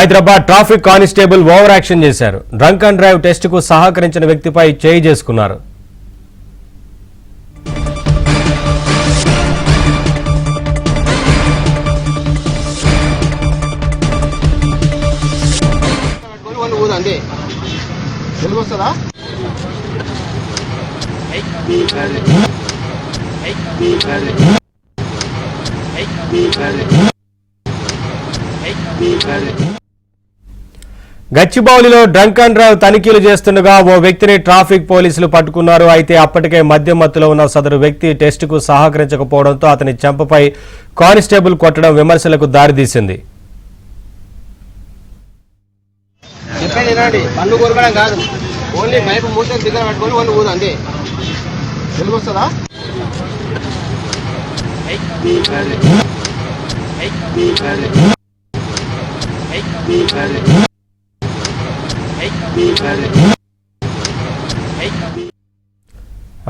Hyderabad traffic constable over action చేశారు. Drunk and drive test కు సహకరించిన వ్యక్తిపై చేయి చేసుకున్నారు. గచ్చిబౌలిలో డ్రంక్ అండ్ డ్రైవ్ తనిఖీలు చేస్తుండగా ఓ వ్యక్తిని ట్రాఫిక్ పోలీసులు పట్టుకున్నారు. అయితే అప్పటికే మద్యం మత్తులో ఉన్న సదరు వ్యక్తి టెస్ట్ కు సహకరించకపోవడంతో అతని చెంపపై కానిస్టేబుల్ కొట్టడం విమర్శలకు దారితీసింది.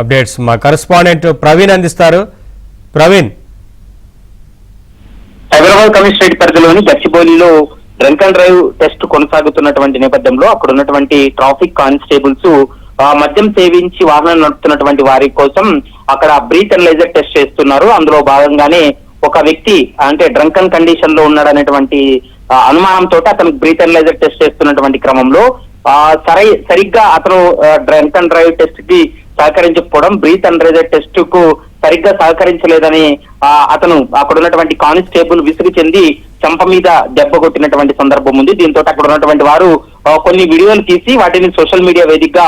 అప్డేట్స్ మా కరెస్పాండెంట్ ప్రవీణ్ అందిస్తారు. ప్రవీణ్, హైదరాబాద్ కమిషనరేట్ పరిధిలోని గచ్చిబౌలిలో డ్రంక్ అండ్ డ్రైవ్ టెస్ట్ కొనసాగుతున్నటువంటి నేపథ్యంలో అక్కడ ఉన్నటువంటి ట్రాఫిక్ కానిస్టేబుల్స్ మద్యం సేవించి వాహనం నడుపుతున్నటువంటి వారి కోసం అక్కడ బ్రీత్ అనలైజర్ టెస్ట్ చేస్తున్నారు. అందులో భాగంగానే ఒక వ్యక్తి అంటే డ్రంకన్ కండిషన్ లో ఉన్నాడనేటువంటి అనుమానంతో అతను బ్రీత్ అనలైజర్ టెస్ట్ చేస్తున్నటువంటి క్రమంలో సరిగ్గా అతను డ్రంక్ అండ్ డ్రైవ్ టెస్ట్ కి సహకరించకపోవడం, బ్రీత్ అనలైజర్ టెస్ట్ కు సరిగ్గా సహకరించలేదని అతను అక్కడ ఉన్నటువంటి కానిస్టేబుల్ విసుగు చెంది చెంప మీద దెబ్బ కొట్టినటువంటి సందర్భం ఉంది. దీంతో అక్కడ ఉన్నటువంటి వారు కొన్ని వీడియోలు తీసి వాటిని సోషల్ మీడియా వేదికగా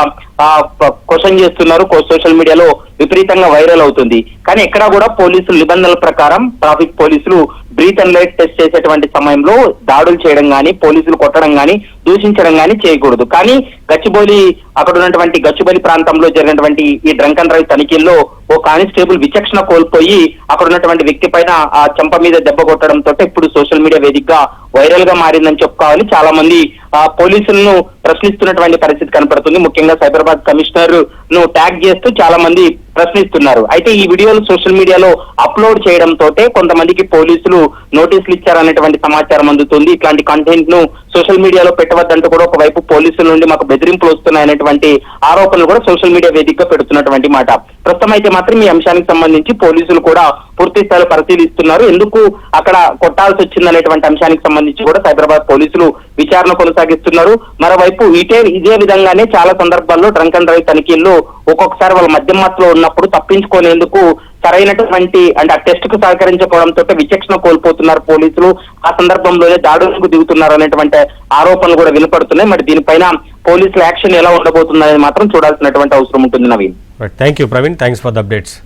క్వశ్చన్ చేస్తున్నారు. సోషల్ మీడియాలో విపరీతంగా వైరల్ అవుతుంది. కానీ ఎక్కడా కూడా పోలీసులు నిబంధనల ప్రకారం ట్రాఫిక్ పోలీసులు బ్రీత్ అనలైజర్ టెస్ట్ చేసేటువంటి సమయంలో దాడులు చేయడం కానీ, పోలీసులు కొట్టడం కానీ, దూషించడం కానీ చేయకూడదు. కానీ గచ్చిబౌలి అక్కడ ఉన్నటువంటి గచ్చిబౌలి ప్రాంతంలో జరిగినటువంటి ఈ డ్రంక్ అండ్ డ్రైవ్ తనిఖీల్లో ఓ కానిస్టేబుల్ విచక్షణ కోల్పోయి అక్కడ ఉన్నటువంటి వ్యక్తి పైన ఆ చెంప మీద దెబ్బ కొట్టడంతో ఇప్పుడు సోషల్ మీడియా వేదికగా వైరల్ గా మారిందని చెప్పుకోవాలి. చాలా మంది పోలీసులను ప్రశ్నిస్తున్నటువంటి పరిస్థితి కనపడుతుంది. ముఖ్యంగా సైబరాబాద్ కమిషనర్ ను ట్యాగ్ చేస్తూ చాలా మంది ప్రశ్నిస్తున్నారు. అయితే ఈ వీడియోలు సోషల్ మీడియాలో అప్లోడ్ చేయడంతో కొంతమందికి పోలీసులు నోటీసులు ఇచ్చారనేటువంటి సమాచారం అందుతుంది. ఇట్లాంటి కంటెంట్ ను సోషల్ మీడియాలో పెట్టవద్దంటూ కూడా ఒకవైపు పోలీసుల నుండి మాకు బెదిరింపులు వస్తున్నాయనేటువంటి ఆరోపణలు కూడా సోషల్ మీడియా వేదికగా పెడుతున్నటువంటి మాట. ప్రస్తుతం అయితే మాత్రం ఈ అంశానికి సంబంధించి పోలీసులు కూడా పూర్తి స్థాయిలో పరిశీలిస్తున్నారు. ఎందుకు అక్కడ కొట్టాల్సి వచ్చిందనేటువంటి అంశానికి సంబంధించి కూడా సైబరాబాద్ పోలీసులు విచారణ కొనసాగిస్తున్నారు. మరోవైపు ఇదే విధంగానే చాలా సందర్భాల్లో డ్రంక్ అండ్ డ్రైవ్ తనిఖీల్లో ఒక్కొక్కసారి వాళ్ళ మద్యం మత్తులో ఉన్నప్పుడు తప్పించుకునేందుకు సరైనటువంటి అంటే ఆ టెస్ట్ కు సహకరించకపోవడంతో విచక్షణ కోల్పోతున్నారు పోలీసులు. ఆ సందర్భంలోనే దాడులకు దిగుతున్నారు అనేటువంటి ఆరోపణలు కూడా వినపడుతున్నాయి. మరి దీనిపైన పోలీసుల యాక్షన్ ఎలా ఉండబోతుందనేది మాత్రం చూడాల్సినటువంటి అవసరం ఉంటుంది. Naveen, thank you Praveen, thanks for the updates.